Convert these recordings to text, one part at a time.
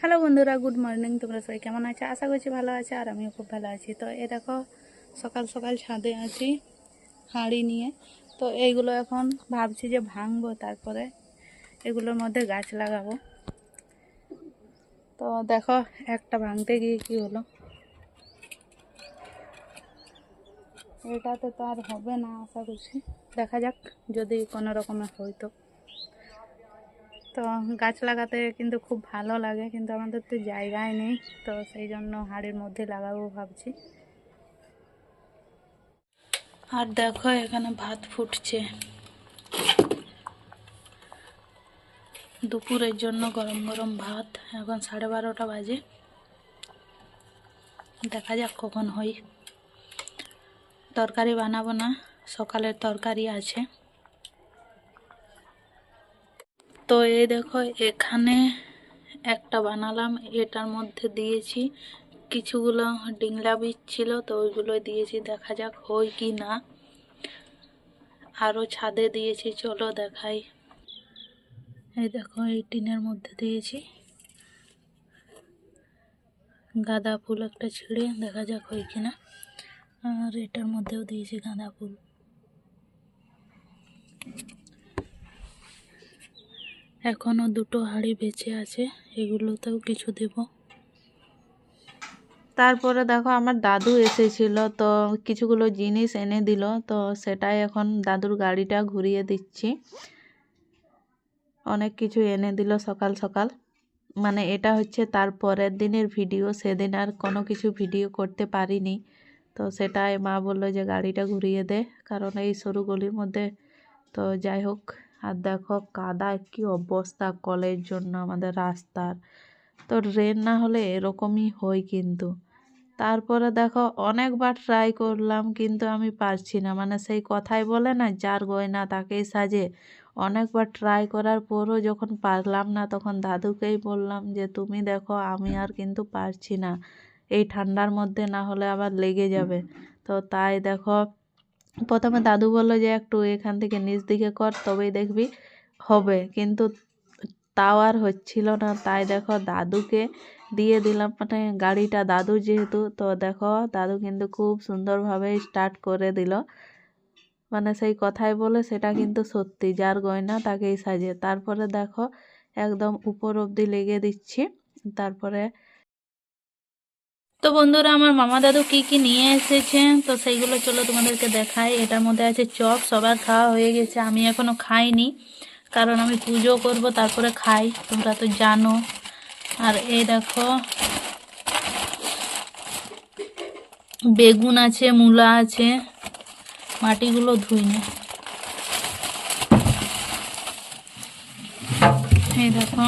Hello বন্ধুরা, good morning. তোমরা সবাই কেমন আছো? আশা করছি ভালো আছে, আর আমিও খুব ভালো আছি। তো এ দেখো, সকাল সকাল ছাদে আছি হাঁড়ি নিয়ে। তো এইগুলো এখন ভাবছি যে ভাঙবো, তারপরে এগুলোর মধ্যে গাছ লাগাবো। তো দেখো, একটা ভাঙতে গিয়ে কি হলো। এটাতে তো আর হবে না আশা করছি, দেখা যাক যদি কোনো রকমে হয়তো। তো গাছ লাগাতে কিন্তু খুব ভালো লাগে, কিন্তু আমাদের তো জায়গায় নেই, তো সেই জন্য হাঁড়ির মধ্যে লাগাবো ভাবছি। আর দেখো, এখানে ভাত ফুটছে দুপুরের জন্য, গরম গরম ভাত। এখন 12:30 বাজে, দেখা যাক কখন হয়। তরকারি বানাবো না, সকালের তরকারি আছে। তো এই দেখো, এখানে একটা বানালাম, এটার মধ্যে দিয়েছি কিছুগুলো ডিংলা বীজ ছিল, তো ওইগুলো দিয়েছি, দেখা যাক হয় কি না। আরও ছাদে দিয়েছি, চলো দেখাই। এই দেখো, এই টিনের মধ্যে দিয়েছি গাঁদা ফুল একটা ছিঁড়ে, দেখা যাক হয় কিনা। আর এটার মধ্যেও দিয়েছি গাঁদা ফুল। এখনো দুটো হাঁড়ি বেঁচে আছে, এগুলোতেও কিছু দেব। তারপরে দেখো, আমার দাদু এসেছিল, তো কিছুগুলো জিনিস এনে দিল, তো সেটাই এখন দাদুর গাড়িটা ঘুরিয়ে দিচ্ছি। অনেক কিছু এনে দিল সকাল সকাল, মানে এটা হচ্ছে তার পরের দিনের ভিডিও, সেদিন আর কোনো কিছু ভিডিও করতে পারিনি। তো সেটাই মা বললো যে গাড়িটা ঘুরিয়ে দে, কারণ এই সরু গলির মধ্যে। তো যাই হোক। আর দেখো, কাদা কি অবস্থা কলের জন্য আমাদের রাস্তার। তো ড্রেন না হলে এরকমই হয় কিন্তু। তারপরে দেখো, অনেকবার ট্রাই করলাম, কিন্তু আমি পারছি না, মানে সেই কথাই বলে না, যার গয়না তাকেই সাজে। অনেকবার ট্রাই করার পরও যখন পারলাম না, তখন দাদুকেই বললাম যে তুমি দেখো, আমি আর কিন্তু পারছি না, এই ঠান্ডার মধ্যে না হলে আবার লেগে যাবে। তো তাই দেখো, প্রথমে দাদু বললো যে একটু এখান থেকে নিচ দিকে কর, তবেই দেখবি হবে, কিন্তু তাও আর হচ্ছিল না। তাই দেখো, দাদুকে দিয়ে দিলাম, মানে গাড়িটা দাদু যেহেতু, তো দেখো দাদু কিন্তু খুব সুন্দরভাবে স্টার্ট করে দিল। মানে সেই কথাই বলে সেটা কিন্তু সত্যি, যার গয়না তাকেই সাজে। তারপরে দেখো, একদম উপর অবধি লেগে দিচ্ছি। তারপরে তো বন্ধুরা, আমার মামা দাদু কি কি নিয়ে এসেছে, তো সেইগুলো চলো তোমাদেরকে দেখাই। এটার মধ্যে আছে চপ, সবার খাওয়া হয়ে গেছে, আমি এখনো খাইনি, কারণ আমি পুজো করব তারপরে খাই, তোমরা তো জানো। আর এই দেখো, বেগুন আছে, মূলা আছে, মাটিগুলো ধুইনি। এই দেখো,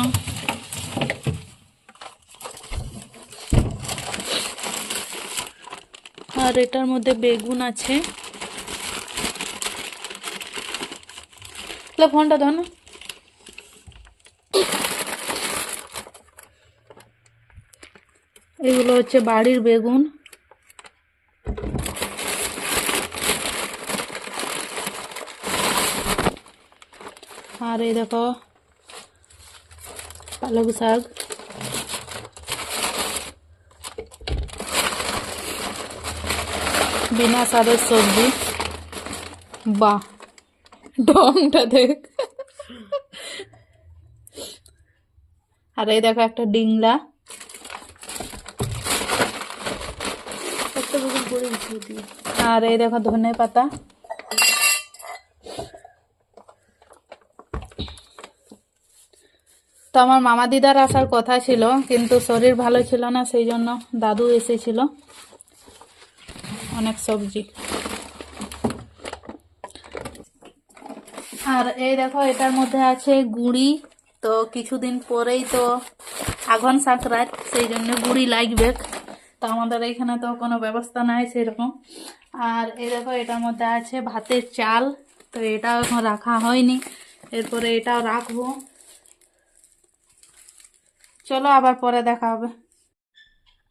আর এটার মধ্যে বেগুন আছে। ফোনটা ধর না। এগুলো হচ্ছে বাড়ির বেগুন। আর এই দেখো, পালং শাক, বিনা সারের সবজি। বাহ, ঢংটা দেখ। আর এই দেখো, একটা ডিংলা। আর এই দেখো, ধনে পাতা। তো আমার মামা দিদার আসার কথা ছিল, কিন্তু শরীর ভালো ছিল না, সেই জন্য দাদু এসেছিল। অনেক সবজি। আর এই দেখো, এটার মধ্যে আছে গুড়ি। তো কিছুদিন পরেই তো আঘন সাকরাত, সেই জন্য গুড়ি লাগবে। তো আমাদের এখানে তো কোনো ব্যবস্থা নাই সেরকম। আর এই দেখো, এটার মধ্যে আছে ভাতের চাল, তো এটাও এখন রাখা হয়নি, এরপরে এটাও রাখবো। চলো, আবার পরে দেখা হবে।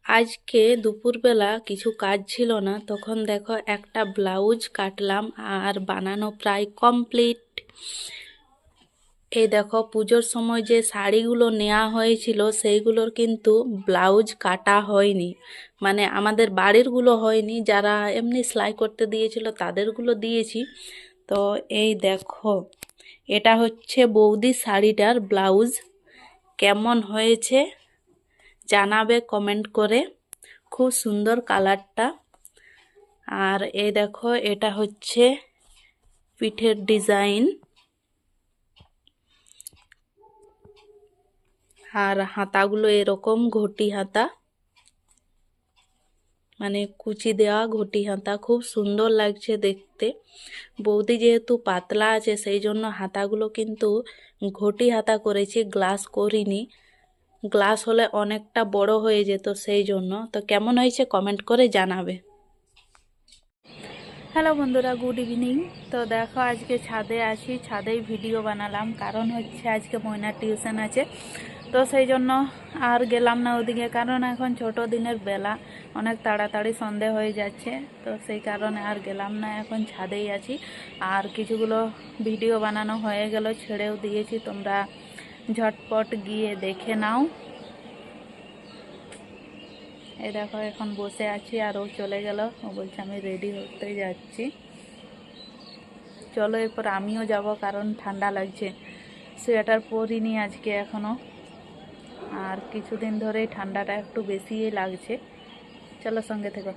আজকে দুপুরবেলা কিছু কাজ ছিল না, তখন দেখো একটা ব্লাউজ কাটলাম, আর বানানো প্রায় কমপ্লিট। এই দেখো পুজোর সময় যে শাড়িগুলো নেওয়া হয়েছিল সেইগুলোর কিন্তু ব্লাউজ কাটা হয়নি, মানে আমাদের বাড়িরগুলো হয়নি, যারা এমনি সেলাই করতে দিয়েছিল তাদেরগুলো দিয়েছি। তো এই দেখো এটা হচ্ছে বৌদি শাড়িটার ব্লাউজ, কেমন হয়েছে জানাবে কমেন্ট করে, খুব সুন্দর কালারটা। আর এই দেখো এটা হচ্ছে পিঠের ডিজাইন, আর হাতাগুলো এরকম ঘটি হাতা, মানে কুচি দেওয়া ঘটি হাতা, খুব সুন্দর লাগছে দেখতে। বৌদি যেহেতু পাতলা আছে সেই জন্য হাতাগুলো কিন্তু ঘটি হাতা করেছি, গ্লাস করিনি, গ্লাস হলে অনেকটা বড় হয়ে যেত সেই জন্য। তো কেমন হয়েছে কমেন্ট করে জানাবে। হ্যালো বন্ধুরা, গুড ইভিনিং। তো দেখো আজকে ছাদে আসি, ছাদেই ভিডিও বানালাম, কারণ হচ্ছে আজকে ময়নার টিউশন আছে, তো সেই জন্য আর গেলাম না ওদিকে, কারণ এখন ছোট দিনের বেলা, অনেক তাড়াতাড়ি সন্ধে হয়ে যাচ্ছে, তো সেই কারণে আর গেলাম না, এখন ছাদেই আছি। আর কিছুগুলো ভিডিও বানানো হয়ে গেল, ছেড়েও দিয়েছি, তোমরা ঝটপট গিয়ে দেখে নাও। এই দেখো এখন বসে আছি, আর ও চলে গেল, ও বলছে আমি রেডি হতে যাচ্ছি, চলো এরপর আমিও যাব, কারণ ঠান্ডা লাগছে, সোয়েটার পরিনি আজকে এখনও, আর কিছুদিন ধরেই ঠান্ডাটা একটু বেশিই লাগছে। চলো সঙ্গে থেকো।